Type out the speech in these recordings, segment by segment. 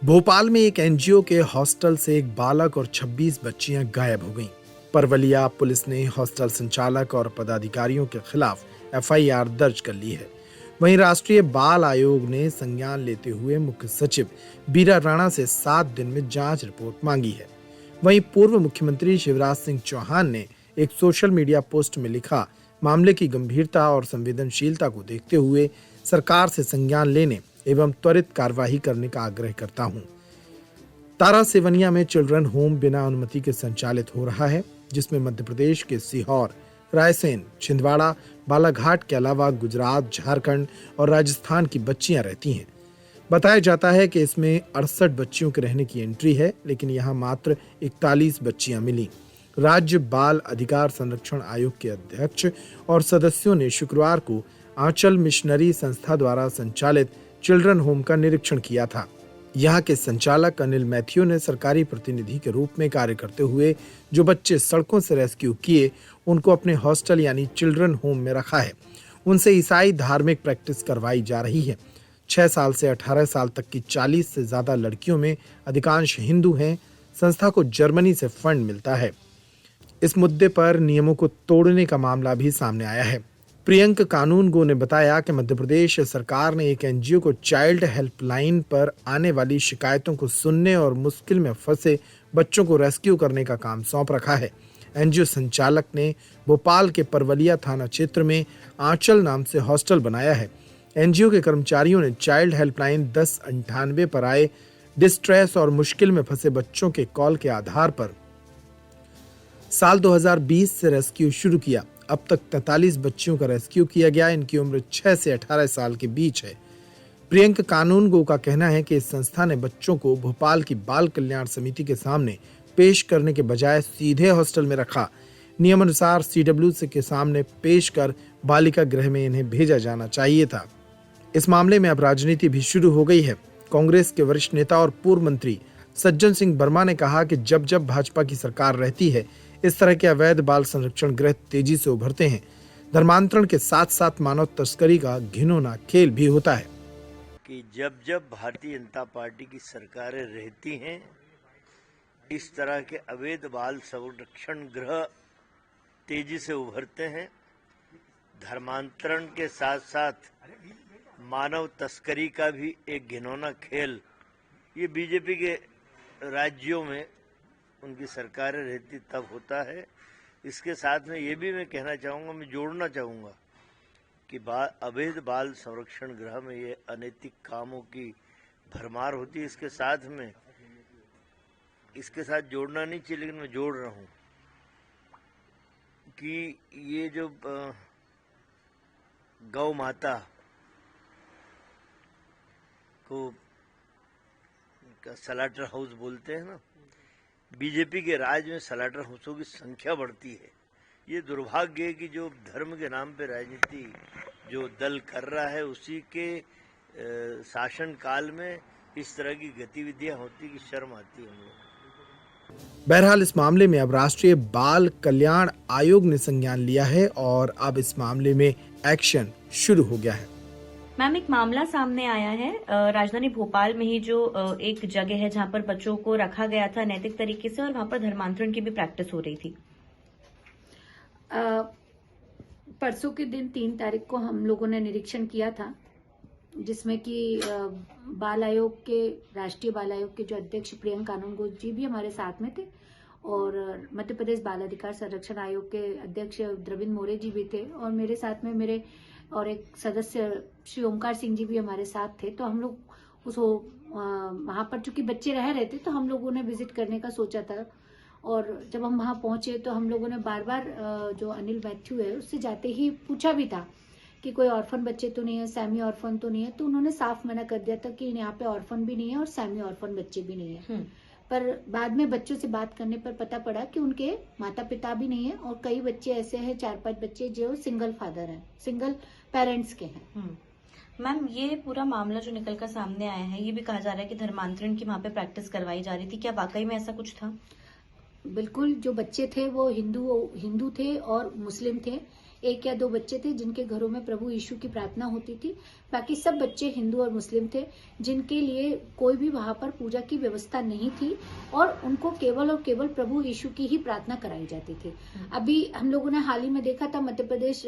भोपाल में एक एनजीओ के हॉस्टल से एक बालक और 26 बच्चियां गायब हो गईं। परवलिया पुलिस ने हॉस्टल संचालक और पदाधिकारियों के खिलाफ एफआईआर दर्ज कर ली है। वहीं राष्ट्रीय बाल आयोग ने संज्ञान लेते हुए मुख्य सचिव बीरा राणा से 7 दिन में जांच रिपोर्ट मांगी है। वहीं पूर्व मुख्यमंत्री शिवराज सिंह चौहान ने एक सोशल मीडिया पोस्ट में लिखा, मामले की गंभीरता और संवेदनशीलता को देखते हुए सरकार से संज्ञान लेने एवं त्वरित कार्यवाही करने का आग्रह करता हूं। तारा सेवनिया में चिल्ड्रन होम बिना अनुमति के संचालित हो रहा है, जिसमें मध्य प्रदेश के सीहोर, रायसेन, छिंदवाड़ा, बालाघाट के अलावा गुजरात, झारखंड और राजस्थान की बच्चियां रहती हैं। बताया जाता है कि इसमें 68 बच्चियों के रहने की एंट्री है, लेकिन यहां मात्र 41 बच्चियां मिली। राज्य बाल अधिकार संरक्षण आयोग के अध्यक्ष और सदस्यों ने शुक्रवार को आंचल मिशनरी संस्था द्वारा संचालित चिल्ड्रन होम का निरीक्षण किया था। यहाँ के संचालक अनिल मैथ्यू ने सरकारी प्रतिनिधि के रूप में कार्य करते हुए जो बच्चे सड़कों से रेस्क्यू किए, उनको अपने हॉस्टल यानी चिल्ड्रन होम में रखा है। उनसे ईसाई धार्मिक प्रैक्टिस करवाई जा रही है। 6 साल से 18 साल तक की 40 से ज्यादा लड़कियों में अधिकांश हिंदू हैं। संस्था को जर्मनी से फंड मिलता है। इस मुद्दे पर नियमों को तोड़ने का मामला भी सामने आया है। प्रियंक कानूनगो ने बताया कि मध्य प्रदेश सरकार ने एक एनजीओ को चाइल्ड हेल्पलाइन पर आने वाली शिकायतों को सुनने और मुश्किल में फंसे बच्चों को रेस्क्यू करने का काम सौंप रखा है। एनजीओ संचालक ने भोपाल के परवलिया थाना क्षेत्र में आंचल नाम से हॉस्टल बनाया है। एनजीओ के कर्मचारियों ने चाइल्ड हेल्पलाइन 1098 पर आए डिस्ट्रेस और मुश्किल में फंसे बच्चों के कॉल के आधार पर साल 2020 से रेस्क्यू शुरू किया। अब तक 43 बच्चियों का रेस्क्यू किया गया। इनकी उम्र 6 से 18 साल के बीच है। प्रियंक कानूनगो का कहना है कि इस संस्था ने बच्चों को भोपाल की बाल कल्याण समिति के सामने पेश करने के बजाय सीधे हॉस्टल में रखा। नियमानुसार सीडब्ल्यूसी के सामने पेश कर बालिका गृह में इन्हें भेजा जाना चाहिए था। इस मामले में अब राजनीति भी शुरू हो गई है। कांग्रेस के वरिष्ठ नेता और पूर्व मंत्री सज्जन सिंह वर्मा ने कहा कि जब जब भाजपा की सरकार रहती है, इस तरह के अवैध बाल संरक्षण गृह तेजी से उभरते हैं। धर्मांतरण के साथ साथ मानव तस्करी का घिनौना खेल भी होता है कि जब जब भारतीय जनता पार्टी की सरकारें रहती हैं, इस तरह के अवैध बाल संरक्षण गृह तेजी से उभरते हैं। धर्मांतरण के साथ साथ मानव तस्करी का भी एक घिनौना खेल ये बीजेपी के राज्यों में उनकी सरकारें रहती तब होता है। इसके साथ में ये भी मैं कहना चाहूँगा, मैं जोड़ना चाहूँगा कि अवैध बाल संरक्षण गृह में ये अनैतिक कामों की भरमार होती है। इसके साथ जोड़ना नहीं चाहिए, लेकिन मैं जोड़ रहा हूँ कि ये जो गौ माता को स्लॉटर हाउस बोलते हैं ना, बीजेपी के राज में स्लॉटर हाउसों की संख्या बढ़ती है। ये दुर्भाग्य है कि जो धर्म के नाम पे राजनीति जो दल कर रहा है, उसी के शासन काल में इस तरह की गतिविधियां होती कि शर्म आती है हम लोग। बहरहाल इस मामले में अब राष्ट्रीय बाल कल्याण आयोग ने संज्ञान लिया है और अब इस मामले में एक्शन शुरू हो गया है। मैम, एक मामला सामने आया है राजधानी भोपाल में ही, जो एक जगह है जहां पर बच्चों को रखा गया था नैतिक तरीके से और वहां पर धर्मांतरण की भी प्रैक्टिस हो रही थी। परसों के दिन 3 तारीख को हम लोगों ने निरीक्षण किया था, जिसमें कि बाल आयोग के, राष्ट्रीय बाल आयोग के जो अध्यक्ष प्रियंक कानूनगो जी भी हमारे साथ में थे और मध्य प्रदेश बाल अधिकार संरक्षण आयोग के अध्यक्ष द्रविंद मोरे जी भी थे और मेरे साथ में मेरे और एक सदस्य श्री ओमकार सिंह जी भी हमारे साथ थे। तो हम लोग उस वहां पर चूंकि बच्चे रह रहे थे, तो हम लोगों ने विजिट करने का सोचा था और जब हम वहां पहुंचे तो हम लोगों ने बार बार जो अनिल मैथ्यू है उससे जाते ही पूछा भी था कि कोई ऑर्फन बच्चे तो नहीं है, सेमी ऑर्फन तो नहीं है। तो उन्होंने साफ मना कर दिया था कि यहाँ पे ऑर्फन भी नहीं है और सेमी ऑर्फन बच्चे भी नहीं है। पर बाद में बच्चों से बात करने पर पता पड़ा कि उनके माता पिता भी नहीं है और कई बच्चे ऐसे हैं, 4-5 बच्चे जो सिंगल फादर हैं, सिंगल पेरेंट्स के हैं। मैम, ये पूरा मामला जो निकल कर सामने आया है, ये भी कहा जा रहा है कि धर्मांतरण की वहाँ पे प्रैक्टिस करवाई जा रही थी। क्या वाकई में ऐसा कुछ था? बिल्कुल, जो बच्चे थे वो हिंदू थे और मुस्लिम थे। 1 या 2 बच्चे थे जिनके घरों में प्रभु यीशु की प्रार्थना होती थी। बाकी सब बच्चे हिंदू और मुस्लिम थे जिनके लिए कोई भी वहां पर पूजा की व्यवस्था नहीं थी और उनको केवल और केवल प्रभु यीशु की ही प्रार्थना कराई जाती थी। अभी हम लोगों ने हाल ही में देखा था, मध्य प्रदेश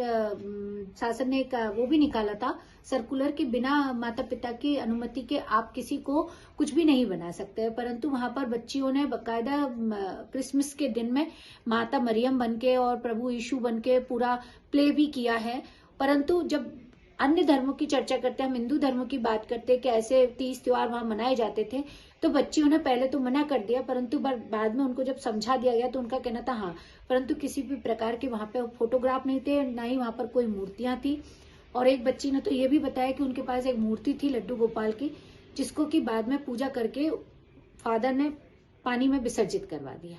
शासन ने एक वो भी निकाला था सर्कुलर कि बिना माता पिता की अनुमति के आप किसी को कुछ भी नहीं बना सकते, परंतु वहां पर बच्चियों ने बकायदा क्रिसमस के दिन में माता मरियम बनके और प्रभु यीशु बनके पूरा प्ले भी किया है। परंतु जब अन्य धर्मों की चर्चा करते हैं, हम हिंदू धर्मों की बात करते हैं कि ऐसे 30 त्योहार वहां मनाए जाते थे, तो बच्चियों ने पहले तो मना कर दिया, परंतु बाद में उनको जब समझा दिया गया तो उनका कहना था हाँ, परंतु किसी भी प्रकार के वहां पे फोटोग्राफ नहीं थे, ना ही वहां पर कोई मूर्तियां थी। और एक बच्ची ने तो ये भी बताया कि उनके पास एक मूर्ति थी लड्डू गोपाल की, जिसको कि बाद में पूजा करके फादर ने पानी में विसर्जित करवा दिया।